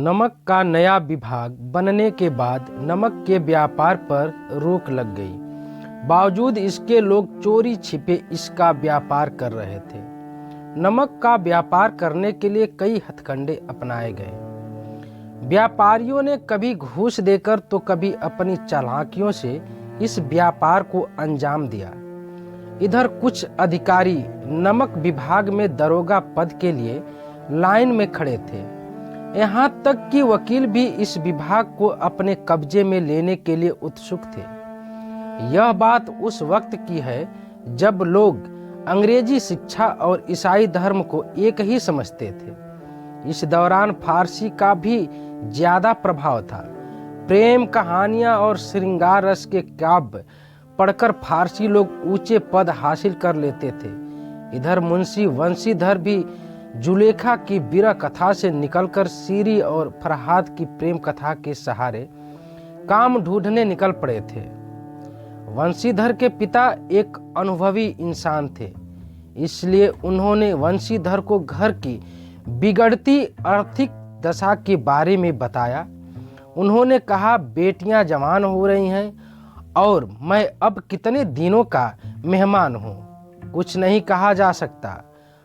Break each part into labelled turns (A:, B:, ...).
A: नमक का नया विभाग बनने के बाद नमक के व्यापार पर रोक लग गई। बावजूद इसके लोग चोरी छिपे इसका व्यापार कर रहे थे। नमक का व्यापार करने के लिए कई हथकंडे अपनाए गए। व्यापारियों ने कभी घूस देकर तो कभी अपनी चालाकियों से इस व्यापार को अंजाम दिया। इधर कुछ अधिकारी नमक विभाग में दरोगा पद के लिए लाइन में खड़े थे। यहाँ तक कि वकील भी इस विभाग को अपने कब्जे में लेने के लिए उत्सुक थे। यह बात उस वक्त की है जब लोग अंग्रेजी शिक्षा और ईसाई धर्म को एक ही समझते थे। इस दौरान फारसी का भी ज्यादा प्रभाव था। प्रेम कहानियां और श्रृंगार रस के काव्य पढ़कर फारसी लोग ऊंचे पद हासिल कर लेते थे। इधर मुंशी वंशीधर भी जुलेखा की विरह कथा से निकलकर सीरी और फरहाद की प्रेम कथा के सहारे काम ढूंढने निकल पड़े थे। वंशीधर के पिता एक अनुभवी इंसान थे, इसलिए उन्होंने वंशीधर को घर की बिगड़ती आर्थिक दशा के बारे में बताया। उन्होंने कहा, बेटियां जवान हो रही हैं और मैं अब कितने दिनों का मेहमान हूँ, कुछ नहीं कहा जा सकता।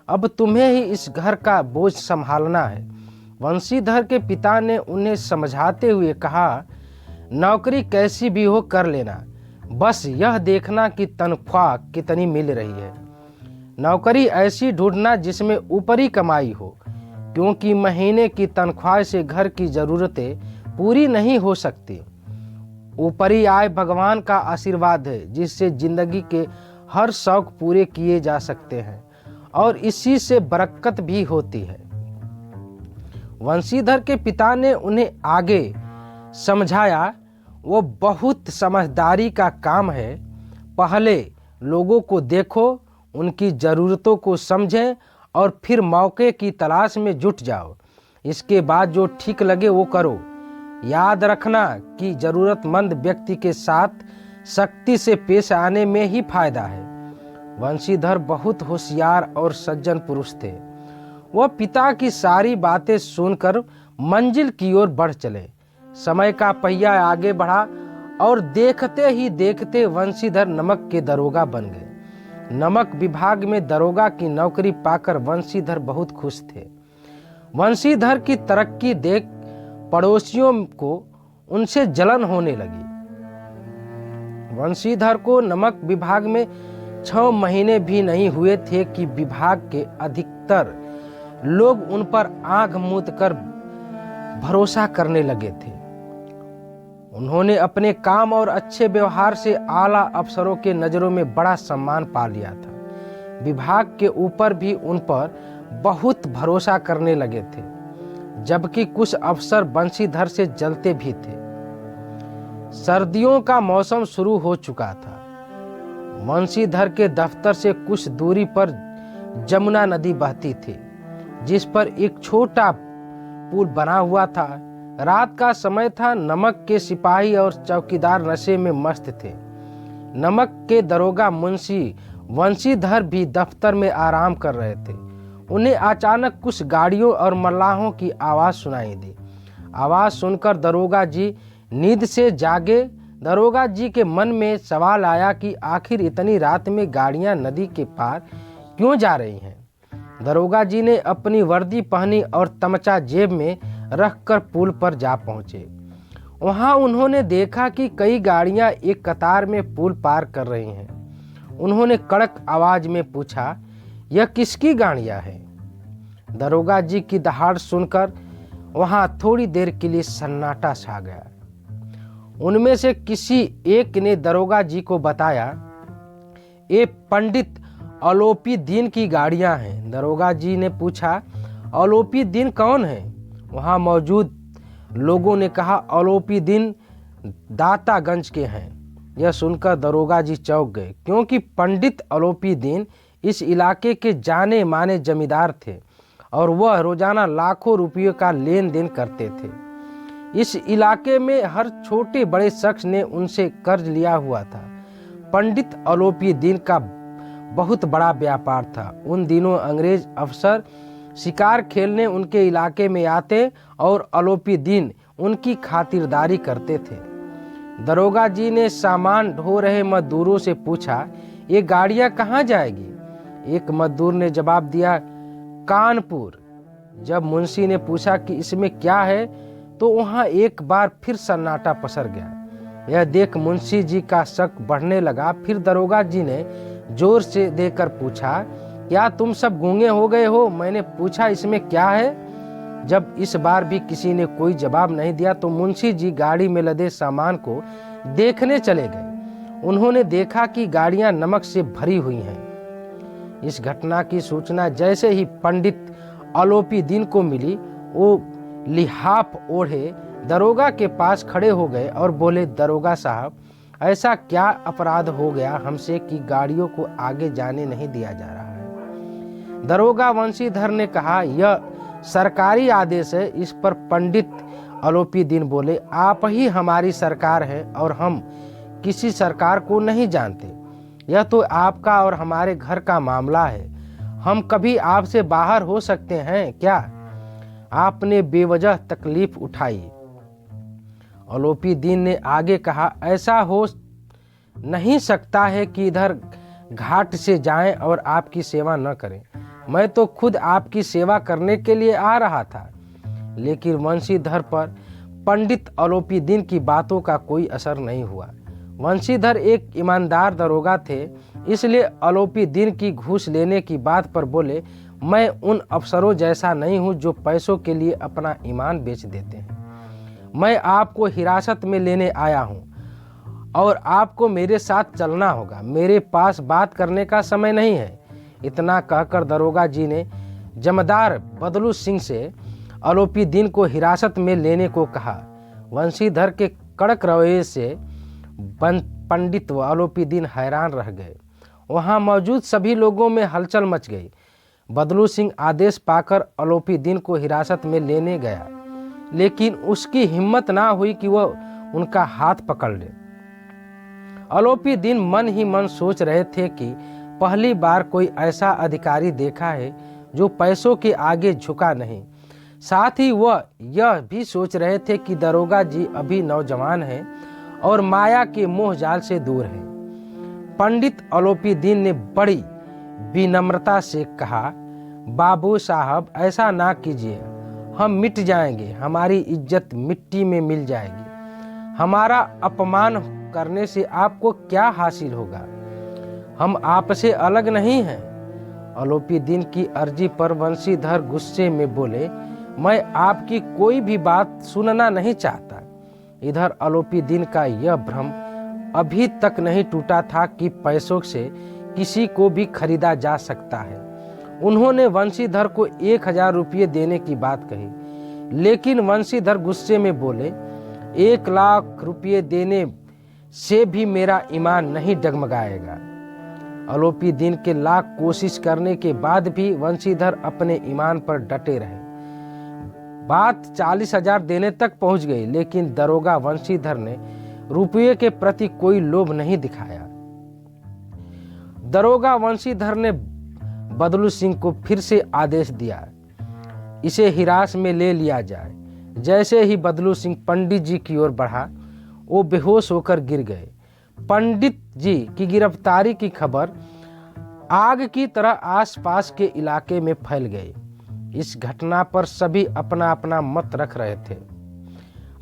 A: अब तुम्हें ही इस घर का बोझ संभालना है। वंशीधर के पिता ने उन्हें समझाते हुए कहा, नौकरी कैसी भी हो कर लेना, बस यह देखना कि तनख्वाह कितनी मिल रही है। नौकरी ऐसी ढूंढना जिसमें ऊपरी कमाई हो, क्योंकि महीने की तनख्वाह से घर की जरूरतें पूरी नहीं हो सकती। ऊपरी आय भगवान का आशीर्वाद है, जिससे जिंदगी के हर शौक पूरे किए जा सकते हैं और इसी से बरकत भी होती है। वंशीधर के पिता ने उन्हें आगे समझाया, वो बहुत समझदारी का काम है। पहले लोगों को देखो, उनकी ज़रूरतों को समझें और फिर मौके की तलाश में जुट जाओ। इसके बाद जो ठीक लगे वो करो। याद रखना कि ज़रूरतमंद व्यक्ति के साथ सख्ती से पेश आने में ही फायदा है। वंशीधर बहुत होशियार और सज्जन पुरुष थे। वह पिता की सारी बातें सुनकर मंजिल की ओर बढ़ चले। समय का पहिया आगे बढ़ा और देखते ही देखते वंशीधर नमक के दरोगा बन गए। नमक विभाग में दरोगा की नौकरी पाकर वंशीधर बहुत खुश थे। वंशीधर की तरक्की देख पड़ोसियों को उनसे जलन होने लगी। वंशीधर को नमक विभाग में 6 महीने भी नहीं हुए थे कि विभाग के अधिकतर लोग उन पर आंख मूंद कर भरोसा करने लगे थे। उन्होंने अपने काम और अच्छे व्यवहार से आला अफसरों के नज़रों में बड़ा सम्मान पा लिया था। विभाग के ऊपर भी उन पर बहुत भरोसा करने लगे थे, जबकि कुछ अफसर वंशीधर से जलते भी थे। सर्दियों का मौसम शुरू हो चुका था। वंशीधर के दफ्तर से कुछ दूरी पर जमुना नदी बहती थी, जिस पर एक छोटा पुल बना हुआ था। रात का समय था। नमक के सिपाही और चौकीदार नशे में मस्त थे। नमक के दरोगा मुंशी वंशीधर भी दफ्तर में आराम कर रहे थे। उन्हें अचानक कुछ गाड़ियों और मल्लाहों की आवाज़ सुनाई दी। आवाज़ सुनकर दरोगा जी नींद से जागे। दरोगा जी के मन में सवाल आया कि आखिर इतनी रात में गाड़ियां नदी के पार क्यों जा रही हैं। दरोगा जी ने अपनी वर्दी पहनी और तमचा जेब में रखकर पुल पर जा पहुंचे। वहां उन्होंने देखा कि कई गाड़ियां एक कतार में पुल पार कर रही हैं। उन्होंने कड़क आवाज में पूछा, यह किसकी गाड़ियां हैं? दरोगा जी की दहाड़ सुनकर वहां थोड़ी देर के लिए सन्नाटा छा गया। उनमें से किसी एक ने दरोगा जी को बताया, ये पंडित अलोपी दीन की गाड़ियां हैं। दरोगा जी ने पूछा, अलोपी दीन कौन है? वहां मौजूद लोगों ने कहा, अलोपी दीन दातागंज के हैं। यह सुनकर दरोगा जी चौंक गए, क्योंकि पंडित अलोपी दीन इस इलाके के जाने माने जमींदार थे और वह रोजाना लाखों रुपयों का लेन देन करते थे। इस इलाके में हर छोटे बड़े शख्स ने उनसे कर्ज लिया हुआ था। पंडित अलोपी दीन का बहुत बड़ा व्यापार था। उन दिनों अंग्रेज अफसर शिकार खेलने उनके इलाके में आते और आलोपी दीन उनकी खातिरदारी करते थे। दरोगा जी ने सामान ढो रहे मजदूरों से पूछा, ये गाड़ियां कहाँ जाएगी? एक मजदूर ने जवाब दिया, कानपुर। जब मुंशी ने पूछा कि इसमें क्या है, तो वहां एक बार फिर सन्नाटा पसर गया। यह देख मुंशी जी का शक बढ़ने लगा। फिर दरोगा जी ने जोर से देकर पूछा, क्या तुम सब गूंगे हो गए हो? मैंने पूछा, इसमें क्या है? जब इस बार भी किसी ने कोई जवाब नहीं दिया तो मुंशी जी गाड़ी में लदे सामान को देखने चले गए। उन्होंने देखा कि गाड़ियां नमक से भरी हुई हैं। इस घटना की सूचना जैसे ही पंडित आलोपी दीन को मिली, वो लिहाफ ओढ़े दरोगा के पास खड़े हो गए और बोले, दरोगा साहब, ऐसा क्या अपराध हो गया हमसे कि गाड़ियों को आगे जाने नहीं दिया जा रहा है? दरोगा वंशीधर ने कहा, यह सरकारी आदेश है। इस पर पंडित आलोपी दीन बोले, आप ही हमारी सरकार है और हम किसी सरकार को नहीं जानते। यह तो आपका और हमारे घर का मामला है। हम कभी आपसे बाहर हो सकते हैं क्या? आपने बेवजह तकलीफ उठाई। आलोपी दीन ने आगे कहा, ऐसा हो नहीं सकता है कि इधर घाट से जाएं और आपकी सेवा न करें। मैं तो खुद आपकी सेवा करने के लिए आ रहा था। लेकिन वंशीधर पर पंडित आलोपी दीन की बातों का कोई असर नहीं हुआ। वंशीधर एक ईमानदार दरोगा थे, इसलिए आलोपी दीन की घूस लेने की बात पर बोले, मैं उन अफसरों जैसा नहीं हूं जो पैसों के लिए अपना ईमान बेच देते हैं। मैं आपको हिरासत में लेने आया हूं और आपको मेरे साथ चलना होगा। मेरे पास बात करने का समय नहीं है। इतना कहकर दरोगा जी ने जमींदार बदलू सिंह से आलोपी दीन को हिरासत में लेने को कहा। वंशीधर के कड़क रवैये से पंडित व आलोपी दीन हैरान रह गए। वहां मौजूद सभी लोगों में हलचल मच गई। बदलू सिंह आदेश पाकर आलोपी दीन को हिरासत में लेने गया, लेकिन उसकी हिम्मत ना हुई कि वह उनका हाथ पकड़ ले। आलोपी दीन मन ही मन सोच रहे थे कि पहली बार कोई ऐसा अधिकारी देखा है जो पैसों के आगे झुका नहीं। साथ ही वह यह भी सोच रहे थे कि दरोगा जी अभी नौजवान हैं और माया के मोह जाल से दूर हैं। पंडित आलोपी दीन ने बड़ी विनम्रता से कहा, बाबू साहब, ऐसा ना कीजिए। हम मिट जाएंगे, हमारी इज्जत मिट्टी में मिल जाएगी। हमारा अपमान करने से आपको क्या हासिल होगा? हम आपसे अलग नहीं हैं। आलोपी दीन की अर्जी पर वंशीधर गुस्से में बोले, मैं आपकी कोई भी बात सुनना नहीं चाहता। इधर आलोपी दीन का यह भ्रम अभी तक नहीं टूटा था कि पैसों से किसी को भी खरीदा जा सकता है। उन्होंने वंशीधर को 1000 रुपये देने की बात कही, लेकिन वंशीधर गुस्से में बोले, 1 लाख रुपये देने से भी मेरा ईमान नहीं डगमगाएगा। आलोपी दीन के लाख कोशिश करने के बाद भी वंशीधर अपने ईमान पर डटे रहे। बात 40,000 देने तक पहुंच गई, लेकिन दरोगा वंशीधर ने रुपये के प्रति कोई लोभ नहीं दिखाया। दरोगा वंशीधर ने बदलू सिंह को फिर से आदेश दिया, इसे हिरास में ले लिया जाए। जैसे ही बदलू सिंह पंडित जी की ओर बढ़ा, वो बेहोश होकर गिर गए। पंडित जी की गिरफ्तारी की खबर आग की तरह आसपास के इलाके में फैल गई। इस घटना पर सभी अपना अपना मत रख रहे थे।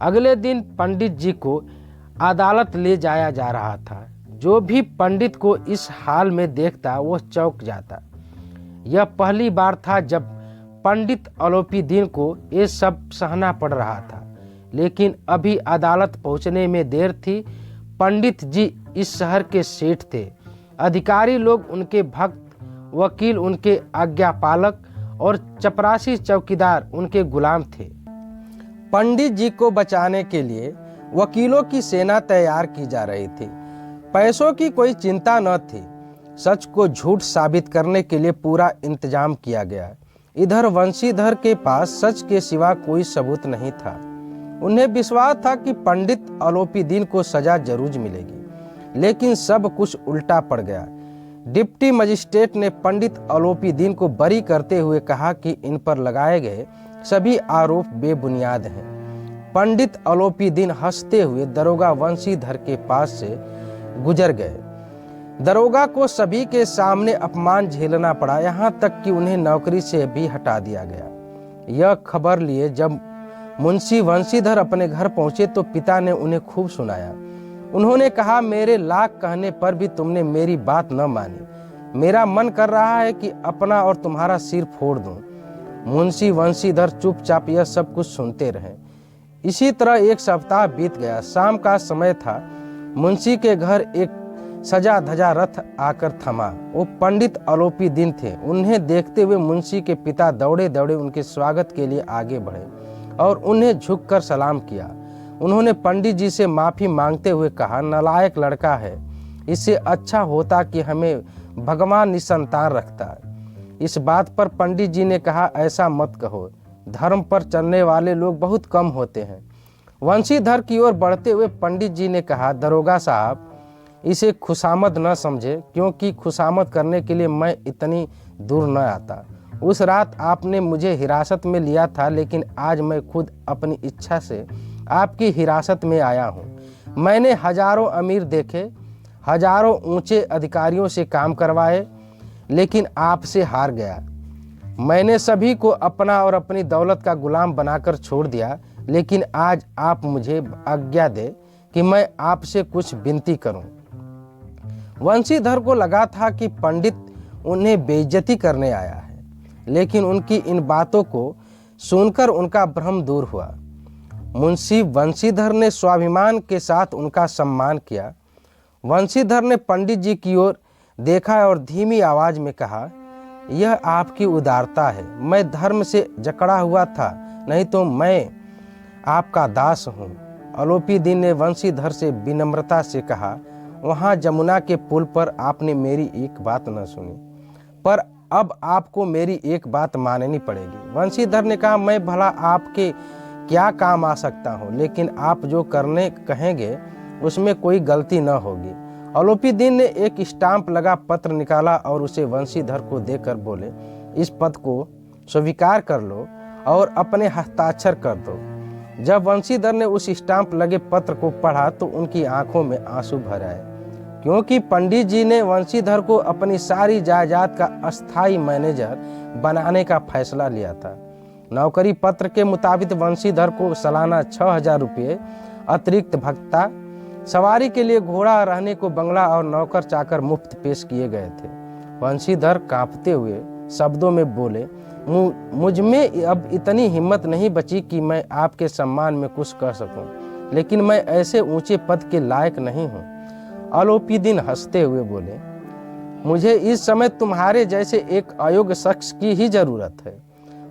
A: अगले दिन पंडित जी को अदालत ले जाया जा रहा था। जो भी पंडित को इस हाल में देखता वह चौंक जाता। यह पहली बार था जब पंडित आलोपी दीन को ये सब सहना पड़ रहा था, लेकिन अभी अदालत पहुंचने में देर थी। पंडित जी इस शहर के सेठ थे। अधिकारी लोग उनके भक्त, वकील उनके आज्ञापालक और चपरासी चौकीदार उनके गुलाम थे। पंडित जी को बचाने के लिए वकीलों की सेना तैयार की जा रही थी। पैसों की कोई चिंता न थी। सच को झूठ साबित करने के लिए पूरा इंतजाम किया गया। इधर वंशीधर के पास सच के सिवा कोई सबूत नहीं था। उन्हें विश्वास था कि पंडित आलोपी दीन को सजा जरूर मिलेगी, लेकिन सब कुछ उल्टा पड़ गया। डिप्टी मजिस्ट्रेट ने पंडित अलोपीदीन को बरी करते हुए कहा कि इन पर लगाए गए सभी आरोप बेबुनियाद हैं। पंडित अलोपीदीन हंसते हुए दरोगा वंशीधर के पास से गुजर गए। दरोगा को सभी के सामने अपमान झेलना पड़ा, यहाँ तक कि उन्हें नौकरी से भी हटा दिया गया। यह खबर लिए जब मुंशी वंशीधर अपने घर पहुंचे तो पिता ने उन्हें खूब सुनाया। उन्होंने कहा, मेरे लाख कहने पर भी तुमने मेरी बात न मानी। मेरा मन कर रहा है कि अपना और तुम्हारा सिर फोड़ दूं। मुंशी वंशीधर चुपचाप यह सब कुछ सुनते रहे। इसी तरह एक सप्ताह बीत गया। शाम का समय था। मुंशी के घर एक सजा धजा रथ आकर थमा। वो पंडित अलोपीदीन थे। उन्हें देखते हुए मुंशी के पिता दौड़े दौड़े उनके स्वागत के लिए आगे बढ़े और उन्हें झुककर सलाम किया। उन्होंने पंडित जी से माफ़ी मांगते हुए कहा, नालायक लड़का है, इससे अच्छा होता कि हमें भगवान निसंतान रखता। इस बात पर पंडित जी ने कहा, ऐसा मत कहो, धर्म पर चलने वाले लोग बहुत कम होते हैं। वंशीधर की ओर बढ़ते हुए पंडित जी ने कहा, दरोगा साहब, इसे खुशामद न समझे, क्योंकि खुशामद करने के लिए मैं इतनी दूर न आता। उस रात आपने मुझे हिरासत में लिया था, लेकिन आज मैं खुद अपनी इच्छा से आपकी हिरासत में आया हूँ। मैंने हजारों अमीर देखे, हजारों ऊंचे अधिकारियों से काम करवाए, लेकिन आपसे हार गया। मैंने सभी को अपना और अपनी दौलत का गुलाम बनाकर छोड़ दिया, लेकिन आज आप मुझे आज्ञा दे कि मैं आपसे कुछ विनती करूं। वंशीधर को लगा था कि पंडित उन्हें बेइज्जती करने आया है, लेकिन उनकी इन बातों को सुनकर उनका भ्रम दूर हुआ। मुंशी वंशीधर ने स्वाभिमान के साथ उनका सम्मान किया। वंशीधर ने पंडित जी की ओर देखा और धीमी आवाज में कहा, यह आपकी उदारता है। मैं धर्म से जकड़ा हुआ था, नहीं तो मैं आपका दास हूँ। अलोपीदीन ने वंशीधर से विनम्रता से कहा, वहाँ जमुना के पुल पर आपने मेरी एक बात न सुनी, पर अब आपको मेरी एक बात माननी पड़ेगी। वंशीधर ने कहा, मैं भला आपके क्या काम आ सकता हूँ, लेकिन आप जो करने कहेंगे उसमें कोई गलती न होगी। अलोपीदीन ने एक स्टाम्प लगा पत्र निकाला और उसे वंशीधर को देकर बोले, इस पद को स्वीकार कर लो और अपने हस्ताक्षर कर दो। जब वंशीधर ने उस स्टाम्प लगे पत्र को पढ़ा तो उनकी आंखों में आंसू भर आए, क्योंकि पंडित जी ने वंशीधर को अपनी सारी जायदाद का अस्थाई मैनेजर बनाने का फैसला लिया था। नौकरी पत्र के मुताबिक वंशीधर को सालाना 6,000 रुपये अतिरिक्त भत्ता, सवारी के लिए घोड़ा, रहने को बंगला और नौकर चाकर मुफ्त पेश किए गए थे। वंशीधर कांपते हुए शब्दों में बोले, मुझ में अब इतनी हिम्मत नहीं बची कि मैं आपके सम्मान में कुछ कर सकूं, लेकिन मैं ऐसे ऊंचे पद के लायक नहीं हूं। अलोपीदीन हंसते हुए बोले, मुझे इस समय तुम्हारे जैसे एक अयोग्य शख्स की ही जरूरत है।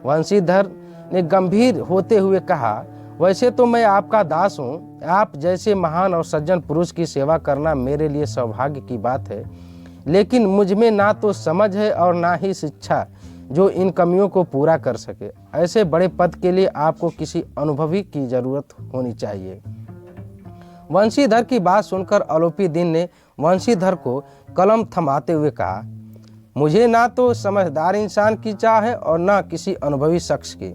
A: वंशीधर ने गंभीर होते हुए कहा, वैसे तो मैं आपका दास हूँ। आप जैसे महान और सज्जन पुरुष की सेवा करना मेरे लिए सौभाग्य की बात है, लेकिन मुझ में ना तो समझ है और ना ही शिक्षा जो इन कमियों को पूरा कर सके। ऐसे बड़े पद के लिए आपको किसी अनुभवी की जरूरत होनी चाहिए। वंशीधर की बात सुनकर अलोपीदीन ने वंशीधर को कलम थमाते हुए कहा, मुझे ना तो समझदार इंसान की चाह है और ना किसी अनुभवी शख्स की।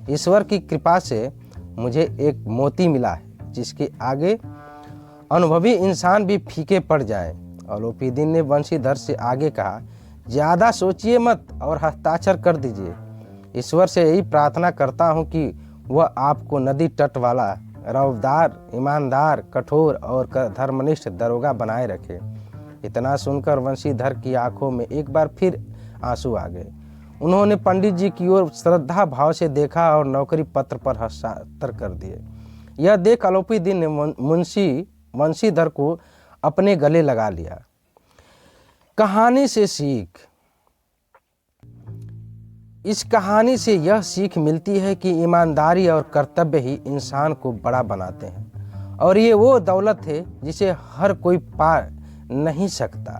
A: ईश्वर की कृपा से मुझे एक मोती मिला है, जिसके आगे अनुभवी इंसान भी फीके पड़ जाए। अलोपीदीन ने वंशीधर से आगे कहा, ज़्यादा सोचिए मत और हस्ताक्षर कर दीजिए। ईश्वर से यही प्रार्थना करता हूँ कि वह आपको नदी तट वाला रौबदार, ईमानदार, कठोर और धर्मनिष्ठ दरोगा बनाए रखे। इतना सुनकर वंशीधर की आंखों में एक बार फिर आंसू आ गए। उन्होंने पंडित जी की ओर श्रद्धा भाव से देखा और नौकरी पत्र पर हस्ताक्षर कर दिए। यह देख अलोपीदीन ने मुंशी वंशीधर को अपने गले लगा लिया। कहानी से सीख। इस कहानी से यह सीख मिलती है कि ईमानदारी और कर्तव्य ही इंसान को बड़ा बनाते हैं, और ये वो दौलत है जिसे हर कोई पा नहीं सकता।